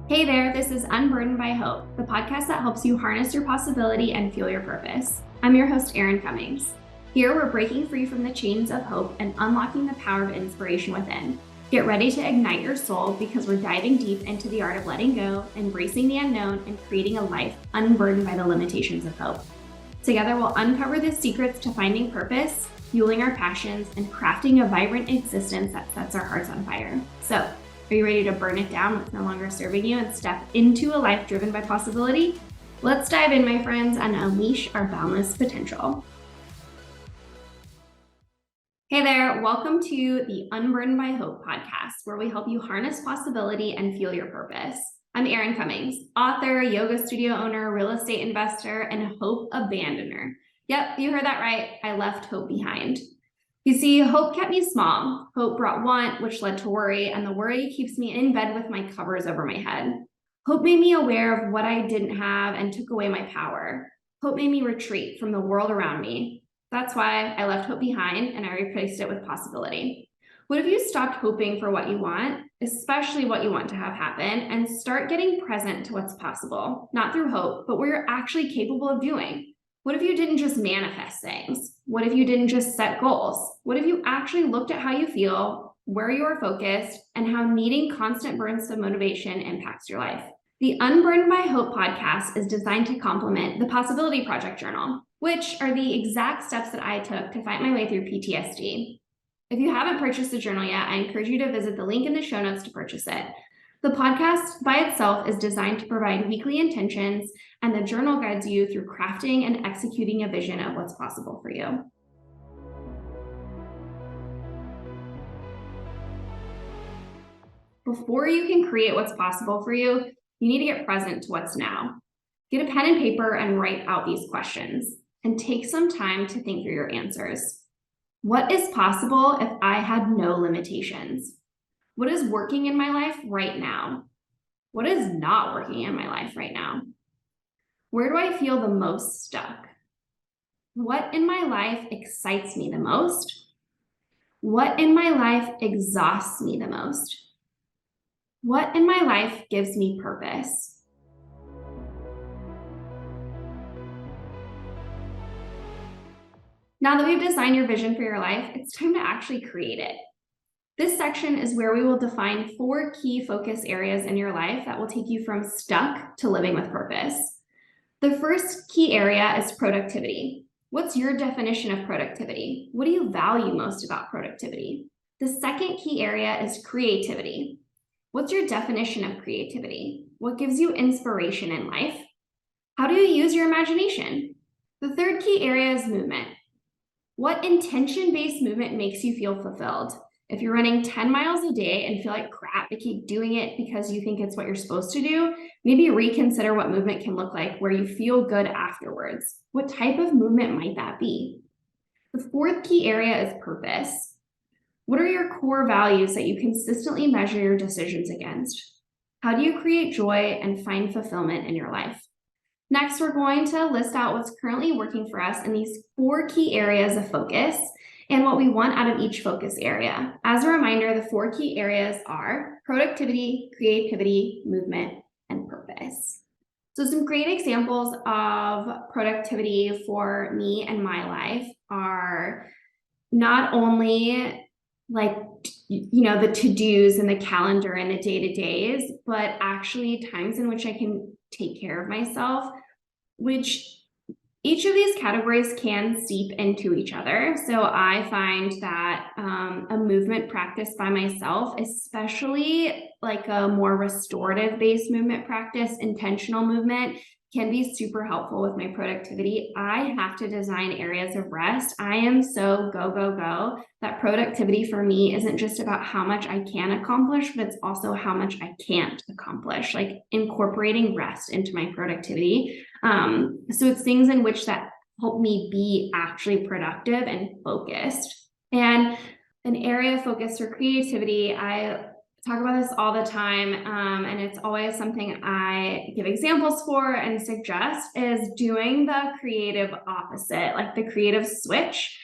Hey there, this is Unburdened by Hope, the podcast that helps you harness your possibility and fuel your purpose. I'm your host, Erin Cummings. Here, we're breaking free from the chains of hope and unlocking the power of inspiration within. Get ready to ignite your soul because we're diving deep into the art of letting go, embracing the unknown, and creating a life unburdened by the limitations of hope. Together, we'll uncover the secrets to finding purpose, fueling our passions, and crafting a vibrant existence that sets our hearts on fire. So, are you ready to burn it down what's no longer serving you and step into a life driven by possibility? Let's dive in, my friends, and unleash our boundless potential. Hey there, welcome to the Unburdened by Hope podcast, where we help you harness possibility and fuel your purpose. I'm Erin Cummings, author, yoga studio owner, real estate investor, and hope abandoner. Yep, you heard that right. I left hope behind. You see, hope kept me small. Hope brought want, which led to worry, and the worry keeps me in bed with my covers over my head. Hope made me aware of what I didn't have and took away my power. Hope made me retreat from the world around me. That's why I left hope behind and I replaced it with possibility. What if you stopped hoping for what you want, especially what you want to have happen, and start getting present to what's possible, not through hope, but what you're actually capable of doing? What if you didn't just manifest things? What if you didn't just set goals? What if you actually looked at how you feel, where you are focused, and how needing constant bursts of motivation impacts your life? The Unburdened by Hope podcast is designed to complement the Possibility Project Journal, which are the exact steps that I took to fight my way through PTSD. If you haven't purchased the journal yet, I encourage you to visit the link in the show notes to purchase it. The podcast by itself is designed to provide weekly intentions, and the journal guides you through crafting and executing a vision of what's possible for you. Before you can create what's possible for you, you need to get present to what's now. Get a pen and paper and write out these questions, and take some time to think through your answers. What is possible if I had no limitations? What is working in my life right now? What is not working in my life right now? Where do I feel the most stuck? What in my life excites me the most? What in my life exhausts me the most? What in my life gives me purpose? Now that we've designed your vision for your life, it's time to actually create it. This section is where we will define 4 key focus areas in your life that will take you from stuck to living with purpose. The first key area is productivity. What's your definition of productivity? What do you value most about productivity? The second key area is creativity. What's your definition of creativity? What gives you inspiration in life? How do you use your imagination? The third key area is movement. What intention-based movement makes you feel fulfilled? If you're running 10 miles a day and feel like crap but keep doing it because you think it's what you're supposed to do, maybe reconsider what movement can look like where you feel good afterwards. What type of movement might that be? The fourth key area is purpose. What are your core values that you consistently measure your decisions against? How do you create joy and find fulfillment in your life? Next, we're going to list out what's currently working for us in these 4 key areas of focus and what we want out of each focus area. As a reminder, the 4 key areas are productivity, creativity, movement, and purpose. So some great examples of productivity for me and my life are not only the to-dos and the calendar and the day-to-days, but actually times in which I can take care of myself, which each of these categories can seep into each other. So I find that a movement practice by myself, especially like a more restorative-based movement practice, intentional movement, can be super helpful with my productivity. I have to design areas of rest. I am so go, go, go that productivity for me isn't just about how much I can accomplish, but it's also how much I can't accomplish, like incorporating rest into my productivity. So it's things in which that help me be actually productive and focused. And an area of focus for creativity, I talk about this all the time, and it's always something I give examples for and suggest, is doing the creative opposite, like the creative switch.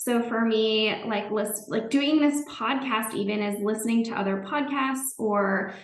So for me, like doing this podcast even is listening to other podcasts or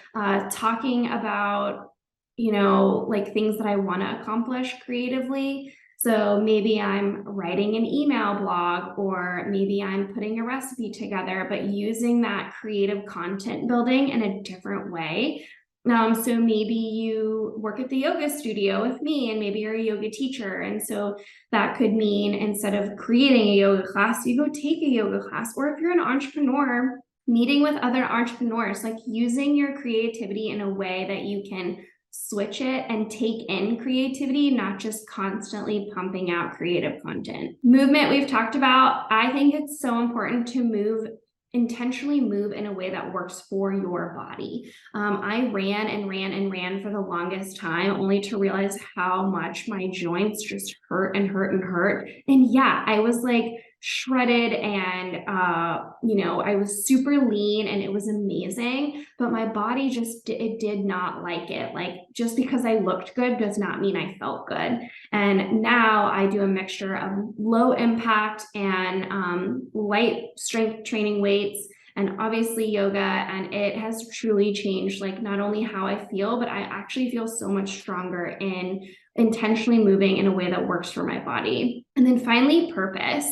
talking about, like things that I want to accomplish creatively. So maybe I'm writing an email blog, or maybe I'm putting a recipe together, but using that creative content building in a different way. So maybe you work at the yoga studio with me, and maybe you're a yoga teacher. And so that could mean, instead of creating a yoga class, you go take a yoga class. Or if you're an entrepreneur, meeting with other entrepreneurs, like using your creativity in a way that you can switch it and take in creativity, not just constantly pumping out creative content. Movement, we've talked about. I think it's so important to intentionally move in a way that works for your body. I ran and ran and ran for the longest time, only to realize how much my joints just hurt and hurt and hurt. And yeah, I was like shredded, and I was super lean, and it was amazing, but my body it did not like it. Like, just because I looked good does not mean I felt good. And now I do a mixture of low impact and light strength training weights, and obviously yoga, and it has truly changed, like, not only how I feel, but I actually feel so much stronger in intentionally moving in a way that works for my body. And then finally, purpose.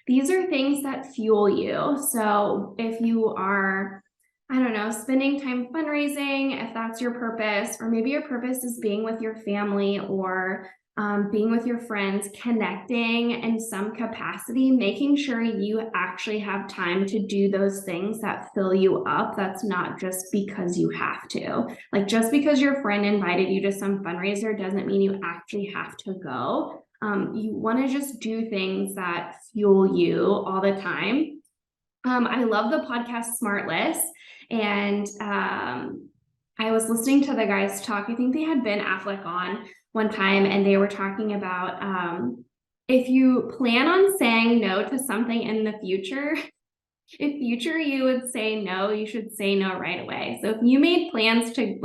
These are things that fuel you. So if you are, I don't know, spending time fundraising, if that's your purpose, or maybe your purpose is being with your family, or being with your friends, connecting in some capacity, making sure you actually have time to do those things that fill you up. That's not just because you have to. Like, just because your friend invited you to some fundraiser doesn't mean you actually have to go. You want to just do things that fuel you all the time. I love the podcast Smart List, and I was listening to the guys talk. I think they had Ben Affleck on one time, and they were talking about if you plan on saying no to something in the future, if future you would say no, you should say no right away. So if you made plans to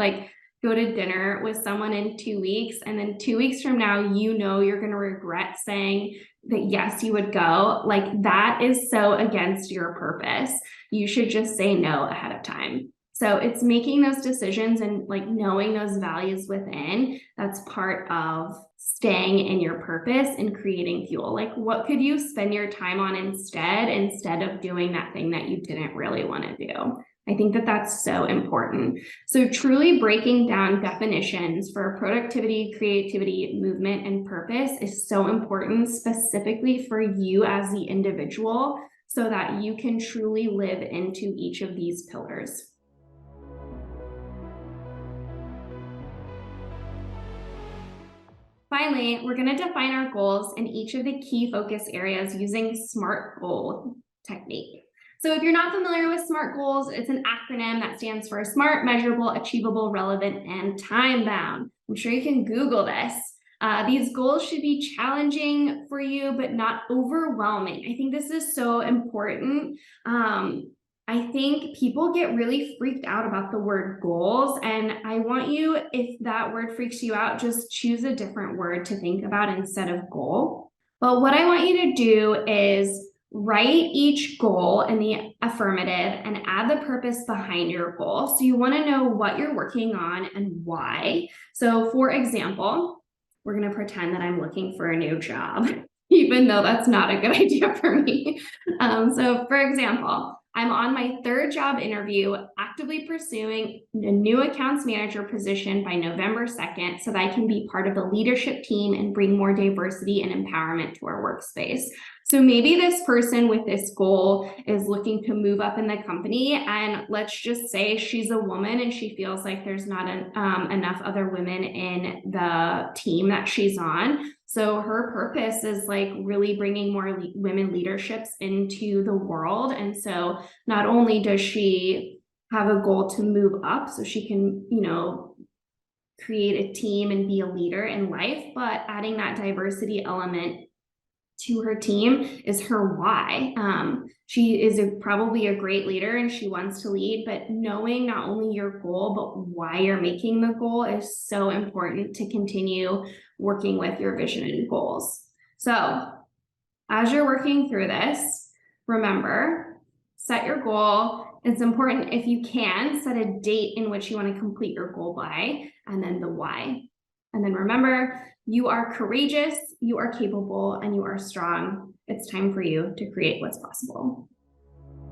go to dinner with someone in 2 weeks, and then 2 weeks from now, you're going to regret saying that yes, you would go, like, that is so against your purpose. You should just say no ahead of time. So it's making those decisions and knowing those values within. That's part of staying in your purpose and creating fuel. Like, what could you spend your time on instead of doing that thing that you didn't really want to do? I think that that's so important. So truly breaking down definitions for productivity, creativity, movement, and purpose is so important, specifically for you as the individual, so that you can truly live into each of these pillars. Finally, we're going to define our goals in each of the key focus areas using SMART goal technique. So if you're not familiar with SMART goals, it's an acronym that stands for SMART, measurable, achievable, relevant, and time-bound. I'm sure you can Google this. These goals should be challenging for you, but not overwhelming. I think this is so important. I think people get really freaked out about the word goals, and I want you, if that word freaks you out, just choose a different word to think about instead of goal. But what I want you to do is write each goal in the affirmative and add the purpose behind your goal. So you want to know what you're working on and why. So for example, we're going to pretend that I'm looking for a new job, even though that's not a good idea for me. So for example, I'm on my 3rd job interview, actively pursuing a new accounts manager position by November 2nd, so that I can be part of a leadership team and bring more diversity and empowerment to our workspace. So maybe this person with this goal is looking to move up in the company, and let's just say she's a woman and she feels like there's not enough other women in the team that she's on. So her purpose is really bringing more women leaderships into the world. And so not only does she have a goal to move up so she can, create a team and be a leader in life, but adding that diversity element to her team is her why. She is probably a great leader and she wants to lead, but knowing not only your goal, but why you're making the goal is so important to continue working with your vision and goals. So as you're working through this, Remember, set your goal. It's important, if you can, set a date in which you want to complete your goal by, and then the why. And then remember, you are courageous, you are capable, and you are strong. It's time for you to create what's possible.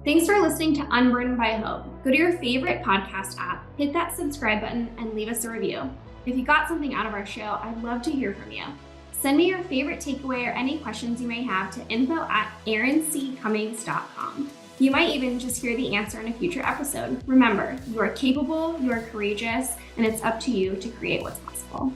Thanks for listening to Unburdened by Hope. Go to your favorite podcast app, hit that subscribe button, and leave us a review. If you got something out of our show, I'd love to hear from you. Send me your favorite takeaway or any questions you may have to info@erincummings.com. You might even just hear the answer in a future episode. Remember, you are capable, you are courageous, and it's up to you to create what's possible.